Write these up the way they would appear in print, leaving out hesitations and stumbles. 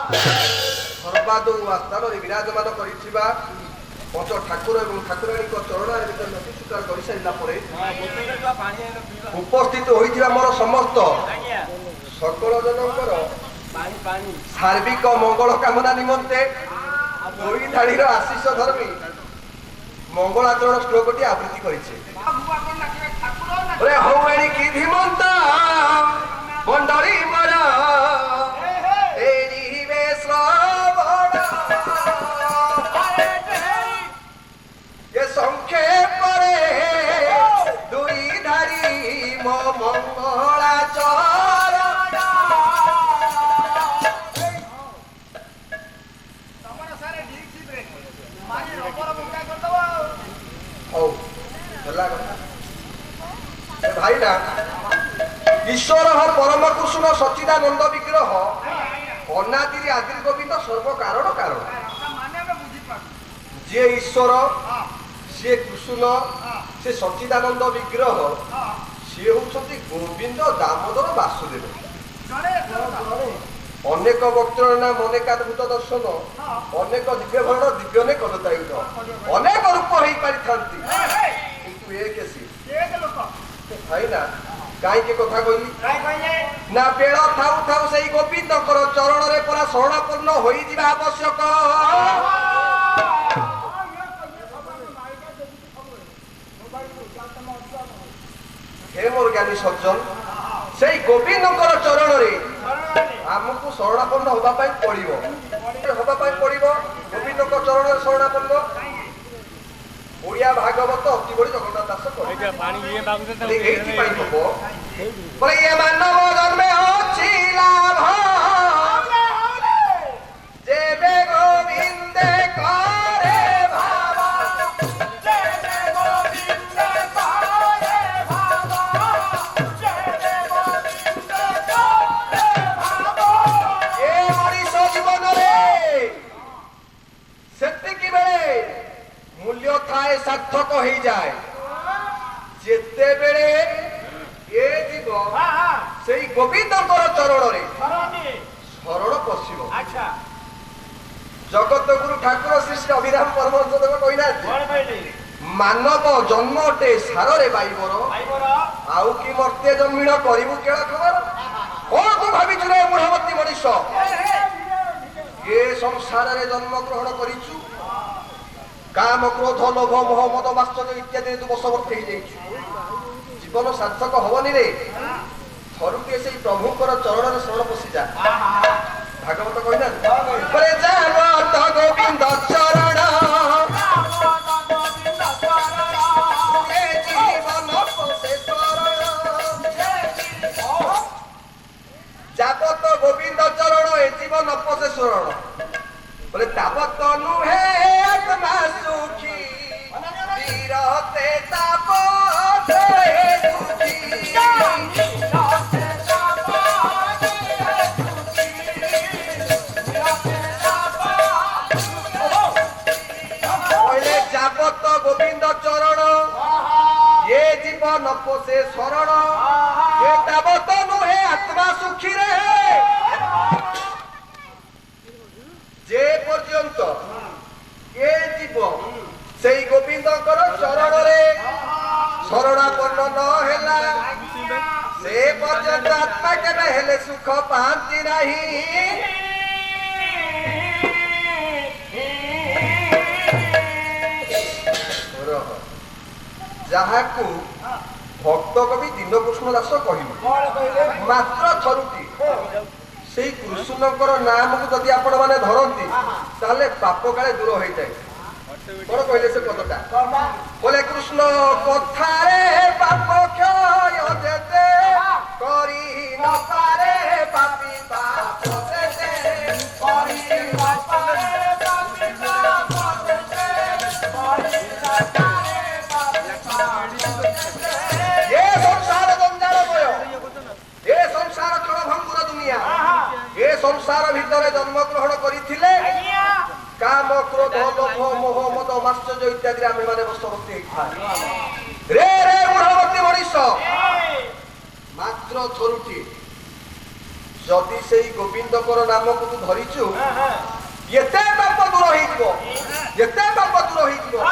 ସର୍ବାଦୌ ଆସ୍ଥାନରେ ବିରାଜମାନ କରିଥିବା ପଞ୍ଚ ଠାକୁର ଏବଂ ଠାକୁରାଣୀଙ୍କ ଚରଣରେ ଭିତରେ ନଦୀ ସ୍ୱୀକାର କରିସାରିଲା ପରେ ଉପସ୍ଥିତ ହୋଇଥିବା ମୋର ସମସ୍ତ ସକଳ ଜନଙ୍କର ସାର୍ବିକ ମଙ୍ଗଳ କାମନା ନିମନ୍ତେ ଦୁଇ ଧାଡ଼ିର ଆଶିଷ ଧର୍ମୀ ମଙ୍ଗଳାଚରଣ ଶ୍ଲୋକଟି ଆବୃତ୍ତି କରିছে। ହଉଏଣିକି ଧୀମନ୍ତ ମଣ୍ଡଳୀ ମର ଏରିବେ ଶ୍ରବଣ ଏ ସଂକ୍ଷେପରେ ଦୁଇ ଧାଡ଼ି ମୋ ମଙ୍ଗଳାଚରଣ। ହଉ ହେଲା କଥା ଭାଇନା ଈଶ୍ୱର ପରମ କୃଷ୍ଣ ସଚ୍ଚିଦାନନ୍ଦ ବିଗ୍ରହ ଅନାଦିରେ ଆଦି ଗୋବିନ୍ଦ ସର୍ବକାରଣ କାରଣ। ଯିଏ ଈଶ୍ୱର ସିଏ କୃଷ୍ଣ ସେ ସଚ୍ଚିଦାନନ୍ଦ ବିଗ୍ରହ ସିଏ ହଉଛନ୍ତି ଗୋବିନ୍ଦ ଦାମୋଦର ବାସୁଦେବ। ଅନେକ ବକ୍ତର ନାମ ଅନେକାଦ୍ଭୁତ ଦର୍ଶନ ଅନେକ ଦିବ୍ୟ ଭରଣ ଦିବ୍ୟନେ କଦତାୟୁଧ ଅନେକ ରୂପ ହେଇପାରିଥାନ୍ତି କିନ୍ତୁ ଏକ ଭାଇନା କାହିଁକି କଥା କହିଲି ନା ବେଳ ଥାଉ ଥାଉ ସେଇ ଗୋବିନ୍ଦଙ୍କର ଚରଣରେ ପରା ଶରଣାପନ୍ନ ହୋଇଯିବା ଆବଶ୍ୟକ। ହେ ମୋର ଜ୍ଞାନୀ ସଜ୍ଜନ ସେଇ ଗୋବିନ୍ଦଙ୍କର ଚରଣରେ ଆମକୁ ଶରଣାପନ୍ନ ହବା ପାଇଁ ପଡିବ ଗୋବିନ୍ଦଙ୍କ ଚରଣରେ ଶରଣାପନ୍ନ। ଓଡ଼ିଆ ଭାଗବତ ଅତି ବଡ଼ି ଜଗନ୍ନାଥ ଦାସ ଏଇଥିପାଇଁ ହବ ବୋଲେ ଏ ମାନବ ଜନ୍ମେ ଅଛି ଲାଭ ଯେବେ ଗୋବିନ୍ଦେ କରେ ଭାବ ଏ ମଣିଷ ଜୀବନରେ ସେତିକି ବେଳେ ମୂଲ୍ୟ ଥାଏ ସାର୍ଥକ ହେଇଯାଏ ଯେତେବେଳେ ଏ ଜୀବ ସେଇ ଗୋବିନ୍ଦଙ୍କର ଚରଣରେ ଶରଣ ପଶିବ। ଜଗତ ଗୁରୁ ଠାକୁର ଶ୍ରୀ ଶ୍ରୀ ଅଭିରାମ ପରମହଂସ ଦେବ କହିନାହାନ୍ତି ମାନବ ଜନ୍ମ ଅଟେ ସାରରେ ବାଇବର ଆଉ କି ମର୍ତ୍ତେ ଜନ୍ମିଣ କରିବୁ କେଳ ଖବର। କଣ ତୁ ଭାବିଛୁ ରେ ବୁଢ଼ାବତୀ ମଣିଷ ଏ ସଂସାରରେ ଜନ୍ମ ଗ୍ରହଣ କରିଛୁ କାମ କ୍ରୋଧ ଲୋଭ ମୋହ ମଦ ମାଶ୍ଚର୍ଯ୍ୟ ଇତ୍ୟାଦିରେ ତୁ ବଶବର୍ତ୍ତୀ ହେଇଯାଇଛୁ ଜୀବନ ସାର୍ଥକ ହବନି ରେ ଥରୁଟିଏ ସେଇ ପ୍ରଭୁଙ୍କର ଚରଣରେ ଶରଣ ପଶିଯା। ଭାଗବତ କହିନାହାନ୍ତି ଗୋବିନ୍ଦ ଚରଣ ଯାବତ ଗୋବିନ୍ଦ ଚରଣ ଏ ଜୀବନ ପଶେ ଶରଣ बोले ताबत नुहे आत्मा सुखी विरते ताबत दुखी बोले जाबत गोविंद चरण ये जीवन पोषे शरण ये ताबत नुहे आत्मा सुखी रे जे पर्यंत ये जीव से गोविंदकर चरण रे शरणापन्न न हेला से पर्यंत आत्मा केबे हेले सुख पाती नहीं। जहाकू भक्त कवि दीनकृष्ण दास कहले मात्र थरुटी से कृष्णकर नाम को जदि आपण माने धरती ताले पाप काले दूर हो जाए। कौन कहले से पदटा बोले कृष्ण कथारे पाप क्षय जेते करी न पारे पापी पाप जेते करी न पारे पापी पाप जेते करी न पारे पापी पाप जेते ये संसार जंजाल भय ये संसार क्षण भंगुर दुनिया ये संसार भितर जन्म ग्रहण करथिले काम क्रोध लोभ मोह मद माश्चर्य इत्यादि आमे माने बशवर्ती होइथा रे रे बुढ़ावती मनीष मात्र थरुटी जदि से गोविंदकर नाम को तू धरीचु एते पाप दूर हो एते पाप दूर हो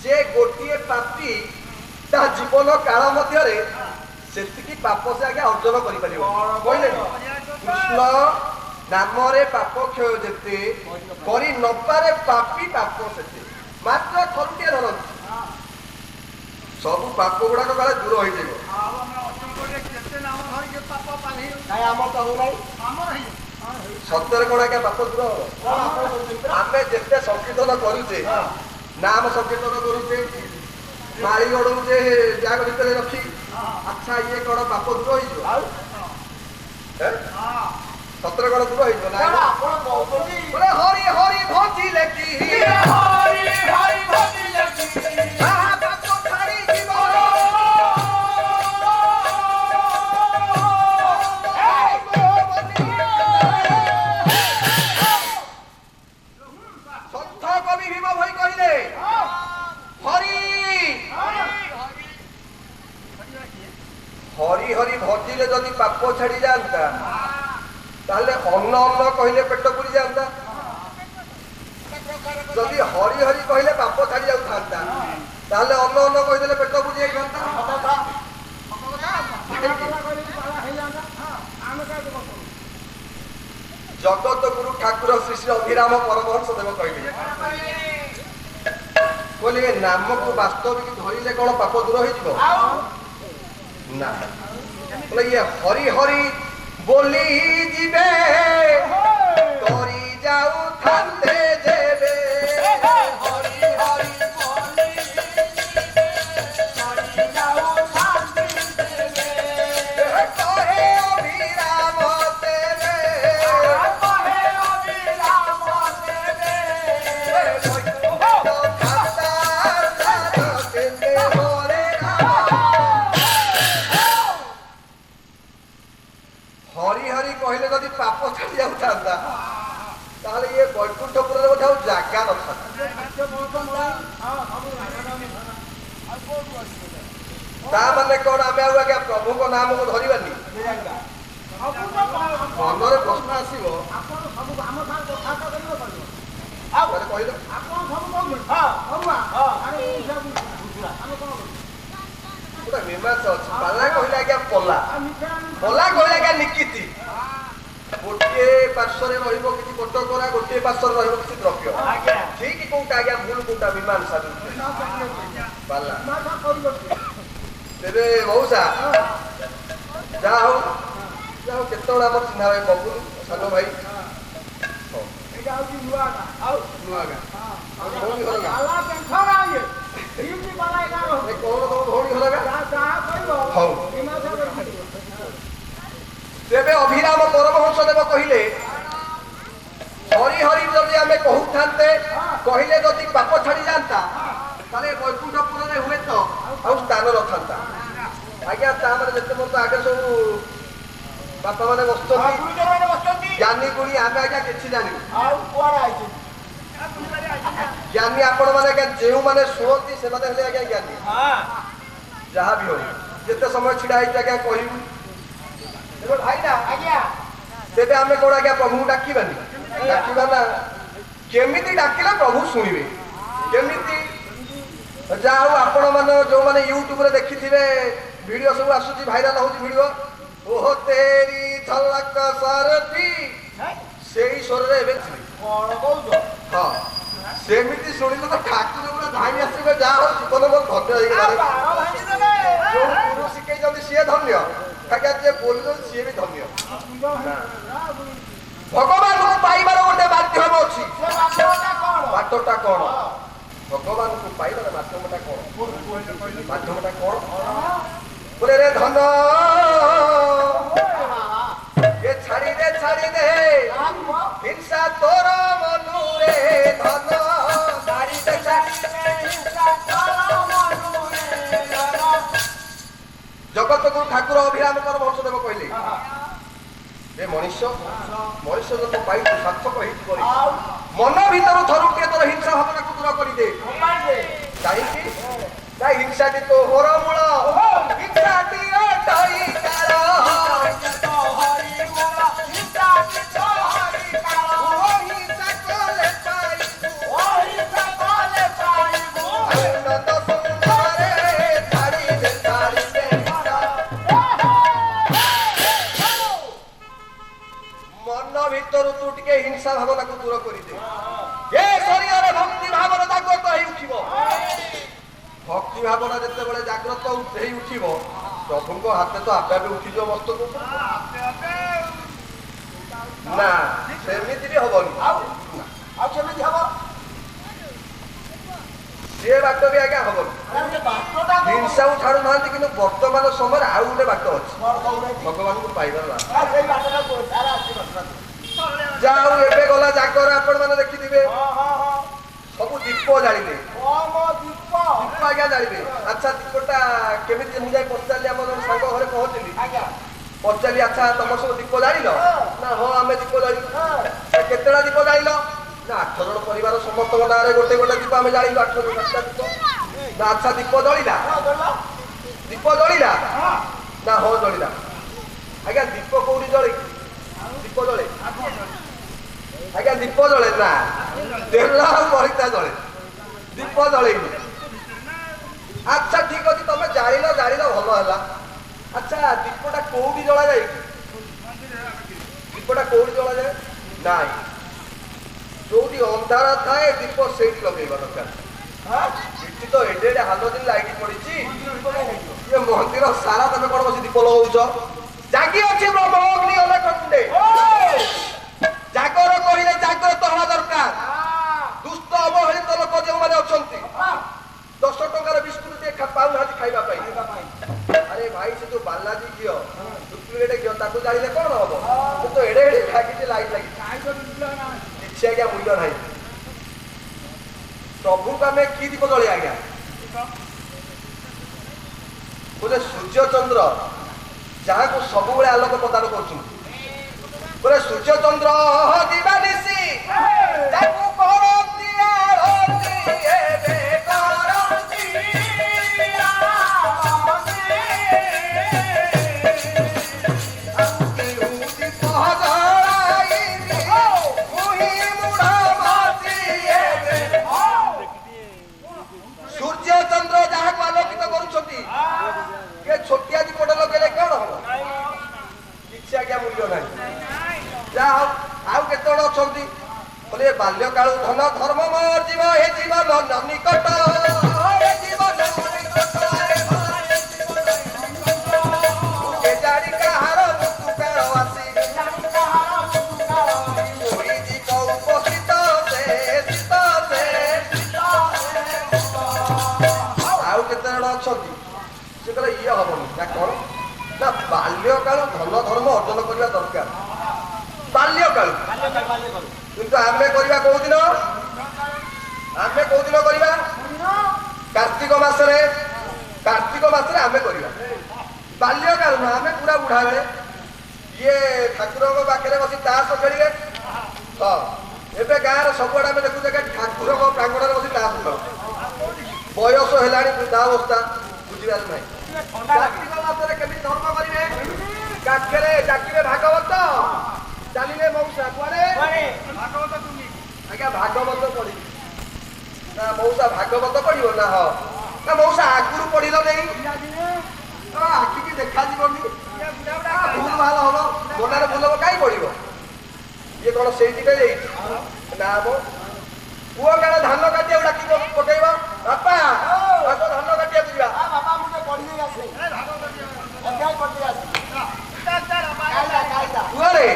जे गोटे पापी ता जीवन काल मध्य से पाप से आगे अर्जन कर कहले कृष्ण नाम पाप क्षय जेते करी नपारे पापी पाप से मात्र थरुटिए धरती सब पाप गुड़ाक काले दूर हो सत्य कौन आज्ञा पाप दूर आम जिते संकीर्तन करुचे नाम संकीर्तन करुचे माड़ी गड़ौचे ब्याग भितर रखी अच्छा ये कौन पाप दूर हो सतर कौन दूर हो हरि हरि भजी लेखी हरि हरि भजिले जदि पाप छाड़ी जाता ताले अन्न अन्न कहले पेट पुरी जाता जदि हरि हरि कहले पाप छाड़ी जाता ताले अन्न अन्न कहले पेट पुरी जाता जगत गुरु ठाकुर श्री श्री अभिराम परमहंस देव कहले नाम को वास्तविक धरले कौन पाप दूर हो ना ये हरि हरि बोली जीवे करी जाऊ थांते जेबे हरि हरि बोली करी जाऊ थांते जेबे कहे अभिराम देवे कहे अभिराम देवे तो खाता के होरे हरि हरि कहले जदि पाप छाड़ी जाता ताले ये बैकुंठपुर जगह न था कौन आम आज्ञा प्रभु को नाम को धरवानी मनरे प्रश्न आसो मीमांसा अच्छी पाला कहले आज्ञा पला पला कहले आज्ञा निकिति गोटे पार्श्व कि कोटकरा गोटे पार्श्व कि द्रव्य ठीक कौटा आज्ञा भूल कौटा मीमांसा पाला तेरे मौसा जा हो केत आम चिन्हा भाई बबुल सान भाई तेरे अभिराम परमहंस देव कहले हरि हरि जदि आम कहूता कहले जदि पाप छाड़ी जाता वैकुंठपुर में हुए तो आउ स्थान न था आज्ञा जिते मत आगे सब बापा मैंने बस ज्ञानी गुणी आम आज्ञा कि जानी ज्ञानी आपण मैंने जो मैंने शुणती से आज्ञा ज्ञानी जहाँ भी हो जिते समय छिड़ा आज्ञा कहू भाई ना आज्ञा तेरे आम कौन आज्ञा प्रभु डाकबानी डाकवा ना केमी डाकिले प्रभु शुणे केमी जाऊ आपण मैंने जो मैंने यूट्यूब रे देखी थे वीडियो सब आसुची भाइराल हो वीडियो ओह तेरी झलक सरती से स्वर रे हाँ सेमिति शुणिले तो ठाकुर पूरा धाई आसवे जा हो जीवन बहुत धन्य जो गुरु शिखई सी धन्य आज्ञा जे बोल सी भी धन्य भगवान को पाइबार गोटे माध्यम अच्छी बाटटा कौन भगवान को पाइबार माध्यमटा कौन माध्यमटा कौन बोले रे धन ये छाड़ी दे हिंसा तोर मनु रे धन छाड़ी दे हिंसा तोर मनु रे जगत गुरु ठाकुर अभिराम परमहंस देव कहले ए मनुष्य जो पाई सार्थक हो मन भीतर थरुटे तोर हिंसा भावना को दूर कर दे कहीं हिंसा तो होर मूल हिंसा ମନ ଭିତରୁ ତୁ ଟିକେ ହିଂସା ଭାବନାକୁ ଦୂର କରିଦେ। ଏ ଶରୀରରେ ଭକ୍ତି ଭାବନା ଜାଗ୍ରତ ହେଇ ଉଠିବ। ଭକ୍ତି ଭାବନା ଯେତେବେଳେ ଜାଗ୍ରତ ହେଇ ଉଠିବ ପ୍ରଭୁଙ୍କ ହାତେ ତ ଆପେ ଆପେ ଉଠିଯିବ ମସ୍ତକ। ନା ସେମିତି ବି ହବନି। ଆଉ କେମିତି ହବ? ସେ ବାଟ ବି ଆଜ୍ଞା ହବନି। ହିଂସାକୁ ଛାଡୁନାହାନ୍ତି, କିନ୍ତୁ ବର୍ତ୍ତମାନ ସମୟରେ ଆଉ ଗୋଟେ ବାଟ ଅଛି ଭଗବାନଙ୍କୁ ପାଇବାର। ଯାହା ହଉ ଏବେ ଗଲା ଜାଗର ଆପଣ ମାନେ ଦେଖିଥିବେ ସବୁ ଦୀପ ଜାଳିଲେ। ଦୀପ ଆଜ୍ଞା ଜାଳିବେ। ଆଚ୍ଛା ଦୀପଟା କେମିତି? ମୁଁ ଯାଇ ପଚାରିଲି, ଆମ ଜଣେ ସାଙ୍ଗ ଘରେ ପହଞ୍ଚିଲି, ପଚାରିଲି ଆଚ୍ଛା ତମର ସବୁ ଦୀପ ଜାଳିଲ? ନା ହଁ ଆମେ ଦୀପ ଜାଳିଲୁ। କେତେଟା ଦୀପ ଜାଳିଲ? ନା 8 ଜଣ ପରିବାର ସମସ୍ତଙ୍କ ନାଁରେ ଗୋଟେ ଗୋଟେ ଦୀପ ଆମେ ଜାଳିଲୁ। 8 ଜଣ 8ଟା ଦୀପ। ନା ଆଚ୍ଛା ଦୀପ ଜଳିଲା? ଦୀପ ଜଳିଲା? ନା ହଁ ଜଳିଲା। ଆଜ୍ଞା ଦୀପ କୋଉଠି ଜଳେ? ଦୀପ ଜଳେ ଆଜ୍ଞା ଦୀପ ଜଳେ ନା ତେଲ ଆଉ ବଳିତା ଜଳେ, ଦୀପ ଜଳେଇନି। ଆଚ୍ଛା ଠିକ ଅଛି, ତମେ ଜାଳିଲ ଭଲ ହେଲା। ଆଚ୍ଛା ଦୀପଟା କୋଉଠି ଜଳାଯାଏ? ଦୀପଟା କୋଉଠି ଜଳାଯାଏ? ନାଇଁ, ଯୋଉଠି ଅନ୍ଧାର ଥାଏ ଦୀପ ସେଇଠି ଲଗେଇବା ଦରକାର। ଏଠି ତ ଏଡେ ଏଡେ ହାଲୋଜିନ ଲାଇଟ୍ ପଡିଛି, ଏ ମନ୍ଦିର ସାରା ତମେ କଣ ବସି ଦୀପ ଲଗଉଛ? ଜାଗି ଅଛି ବ୍ରହ୍ମ ଅଗ୍ନି ଅନେକ କୁଣ୍ଡେ। ଜାଗର କହିଲେ ଜାଗ୍ରତ ହବା ଦରକାର। ଦୁଷ୍ଟ ଅବହେଳିତ ଲୋକ ଯେଉଁମାନେ ଅଛନ୍ତି 10 ଟଙ୍କାର ବିସ୍କୁଟ ଟିକେ ପାଉନାହାନ୍ତି ଖାଇବା ପାଇଁ। ଆରେ ଭାଇ ସେ ଯୋଉ ବାଲାଜୀ ଘିଅ, ଡୁପ୍ଲିକେଟ ଘିଅ, ତାକୁ ଜାଣିଲେ କଣ ହବ? ସେ ତ ଏଡେ ଏଡେ ଲାଗିଛି ଲାଇଟ୍ ଲାଗିଛି, କିଛି ଆଜ୍ଞା ମୂଲ୍ୟ ନାହିଁ। ପ୍ରଭୁଙ୍କୁ ଆମେ କି ଦୀପ ଜଳିବା ଆଜ୍ଞା? ଗୋଟେ ସୂର୍ଯ୍ୟ ଚନ୍ଦ୍ର ଯାହାକୁ ସବୁବେଳେ ଆଲୋକ ପ୍ରଦାନ କରୁଛନ୍ତି, ଗୋଟେ ସୂର୍ଯ୍ୟ ଚନ୍ଦ୍ର ଦିବାନିଶି ତାକୁ କରନ୍ତି ଆଳତି ଏବେ କରନ୍ତି ସୂର୍ଯ୍ୟ ଚନ୍ଦ୍ର ଯାହାକୁ ଆଲୋକିତ କରୁଛନ୍ତି। ଛୋଟିଆ ଦୀପଟା ଲଗେଇଲେ କଣ ହବ? କିଛି ଆଜ୍ଞା ମୂଲ୍ୟ ନାହିଁ। ଯାହା ହଉ ଆଉ କେତେ ଜଣ ଅଛନ୍ତି କହିଲେ ବାଲ୍ୟ କାଳୁ ଧନ ଧର୍ମ ମୋର ଜୀବ ହେ ଜୀବନ ନିକଟ କାହାର ମୃତ୍ୟୁ କାଳ ଆସି ଉପସ୍ଥିତ ଆଉ କେତେ ଜଣ ଅଛନ୍ତି ସେ କହିଲେ ଇଏ ହବନି। ନା କଣ? ନା ବାଲ୍ୟ କାଳୁ ଧନ ଧର୍ମ ଅର୍ଜନ କରିବା ଦରକାର। ବାଲ୍ୟ କାଳୁ କିନ୍ତୁ ଆମେ କରିବା କୋଉଦିନ? ଆମେ କୋଉଦିନ କରିବା? କାର୍ତ୍ତିକ ମାସରେ ଆମେ କରିବା। ବାଲ୍ୟ କାଳୁ ନା ଆମେ ପୁରା ବୁଢା ବେଳେ ଇଏ ଠାକୁରଙ୍କ ପାଖରେ ବସି ତାସ ଖେଳିବେ। ହଁ ଏବେ ଗାଁରେ ସବୁଆଡେ ଆମେ ଦେଖୁଛେ ଠାକୁରଙ୍କ ପ୍ରାଙ୍ଗଣରେ ବସି ତାସ ଖେଳ। ବୟସ ହେଲାଣି, ବୃଦ୍ଧାବସ୍ଥା, ବୁଝିବାର ନାହିଁ। କାର୍ତ୍ତିକ ମାସରେ କେମିତି ଧର୍ମ କରିବେ? କାଠରେ ଡାକିବେ ଭାଗବତ, ଚାଲିଲେ ମଉସା କୁଆଡେ? ଆଜ୍ଞା ଭାଗବତ ପଢିବି। ନା ମଉସା ଭାଗବତ ପଢିବ? ନା ହଁ। ନା ମଉସା ଆଗରୁ ପଢିଲ ନେଇ, ଆଖିକି ଦେଖାଯିବନି, ଭୁଲ ଭାଲ ହବ, ମନରେ ଭୁଲ ହବ, କାହିଁ ପଢିବ? ଇଏ କଣ ସେଇଥିପାଇଁ ଯାଇଛି? ନା ମୋ ପୁଅ କାଳେ ଧାନ କାଟିବାକୁ ଡାକିବ, ପକେଇବ, ବାପା ଧାନ କାଟିବାକୁ ଯିବା। ପୁଅରେ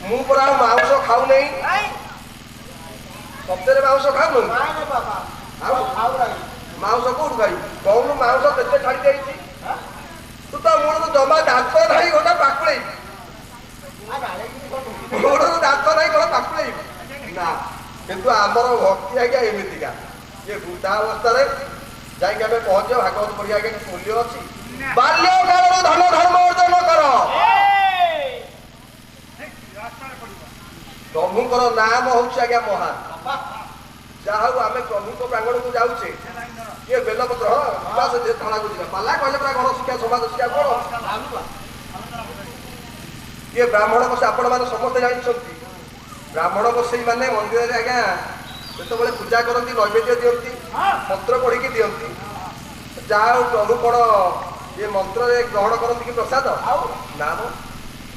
ମୁଁ ପରା ଆଉ ମାଉଁସ ଖାଉନେଇ। ସତରେ ମାଉଁସ ଖାଉନୁ? ଆଉ ମାଉଁସ କୋଉଠୁ ଖାଇବୁ? କହୁନୁ ମାଉଁସ କେତେ ଛାଡି ଯାଇଛି? ତୁ ତ ମୂଳରୁ ଜମା ଦାନ୍ତ ନାହିଁ, ଗୋଟେ ପାକୁଳେଇବୁ। ମୂଳରୁ ଦାନ୍ତ ନାହିଁ, କଣ ପାକୁଳେଇବୁ? ନା କିନ୍ତୁ ଆମର ଭକ୍ତି ଆଜ୍ଞା ଏମିତିକା, ଇଏ ବୃଦ୍ଧା ଅବସ୍ଥାରେ ଯାଇକି ଆମେ ପହଞ୍ଚିବ। ଭାଗବତ ପଢିବା ଆଜ୍ଞା କିଛି ମୂଲ୍ୟ ଅଛି? ବାଲ୍ୟ କାଳରୁ ଧନ ଧର୍ମ ଅର୍ଜନ କର। ପ୍ରଭୁଙ୍କର ନାମ ହଉଛି ଆଜ୍ଞା ମହାନ। ଯାହା ହଉ ଆମେ ପ୍ରଭୁଙ୍କ ପ୍ରାଙ୍ଗଣକୁ ଯାଉଛେ, ଇଏ ବେଲପତ୍ର ଥାନାକୁ ଯିବା। ପାଲା କହିଲେ ପୁରା ଗଣ ଶିକ୍ଷା ସମାଜ ଶିକ୍ଷା କଣ? ଇଏ ବ୍ରାହ୍ମଣ ବସେଇ, ଆପଣ ମାନେ ସମସ୍ତେ ଜାଣିଛନ୍ତି ବ୍ରାହ୍ମଣ ବସେଇ ମାନେ ମନ୍ଦିରରେ ଆଜ୍ଞା ଯେତେବେଳେ ପୂଜା କରନ୍ତି ନୈବେଦ୍ୟ ଦିଅନ୍ତି, ମନ୍ତ୍ର ପଢିକି ଦିଅନ୍ତି। ଯାହା ହଉ ପ୍ରଭୁ କଣ ଏ ମନ୍ତ୍ରରେ ଗ୍ରହଣ କରନ୍ତି କି ପ୍ରସାଦ? ନା ମ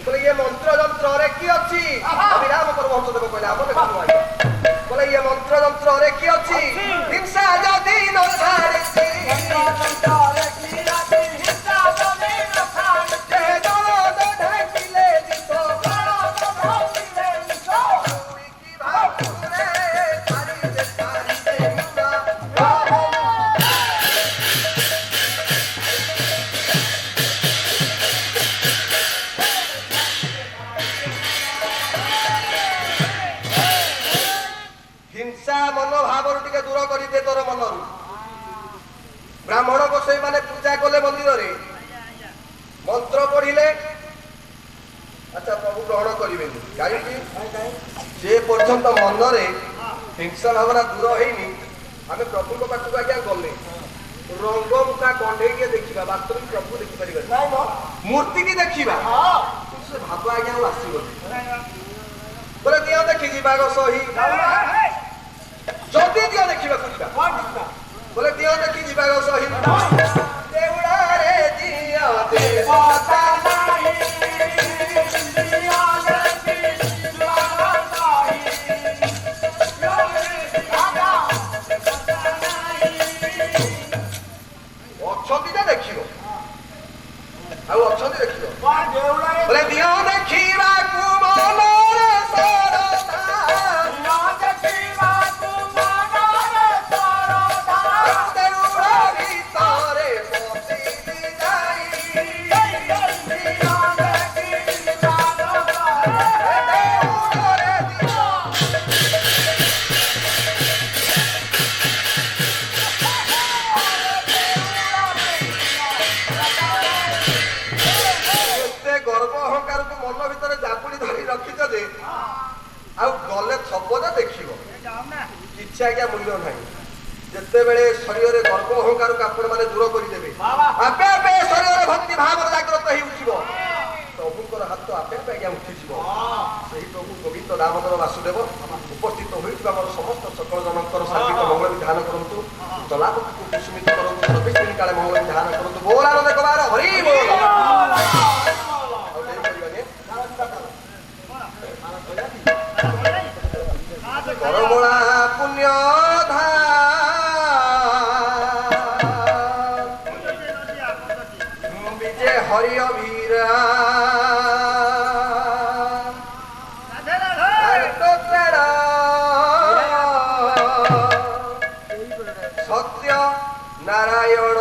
बोले ये मंत्र जंत्र रे की अछि अभिराम परमहंस देव कहले हम देखनु आज्ञा बोले ये मंत्र जंत्र रे की अछि हिंसा जदी न छाड़े ब्राह्मण गोसाई माने पूजा कले मंदिर रे मंत्र पढ़िले अच्छा प्रभु ग्रहण करिवेनी काहेकि जे पर्यंत मन रे हिंसा भावना दूर हेनी आमे प्रभु को पाखु आज्ञा गले रंग मुखा कंढे के देखिबा वास्तविक प्रभु देखि परिबा नाही न मूर्ति की देखिबा हां से भाव आज्ञा आसीबो बोले दिया देखि जीवा गो सही जदी दिया देखिबा कुछा बोले दिया देखि जीवा गो सही देउड़ा रे दिया देवता नाही दिया देखि जीवा नाही राजा अछती देखिबो आ अछती देखिबो बोले दिया देखिबा को मनरे मूल्य ना जिते बड़े शरीर में गर्व अहंकार को आपण मैंने दूर करदे आपे आपे शरीर भक्ति भाव जागृत हो प्रभुंर हाथ आपे आपे आज्ञा उठिଯିव से प्रभु गोविंद दामोदर वासुदेव उपस्थित होता समस्त सकल जनकर शारीरिक मंगल विधान करूँ जलापति को कुसुमित करूँ सर्वे काले मंगल विधान करूँ बोला देखबार हरि बोल करमोला पुण्य विजय हरि अभीरा सत्य नारायण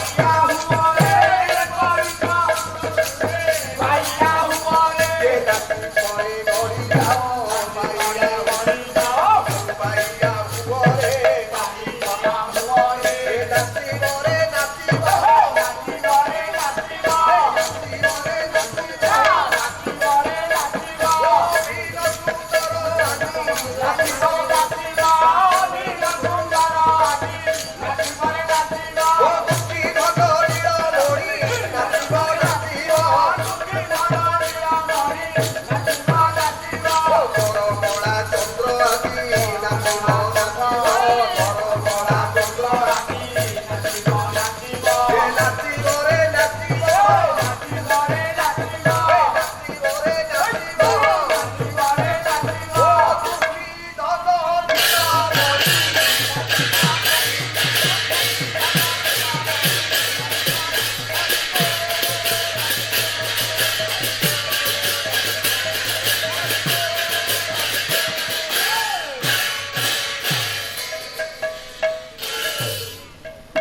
ବସିଆ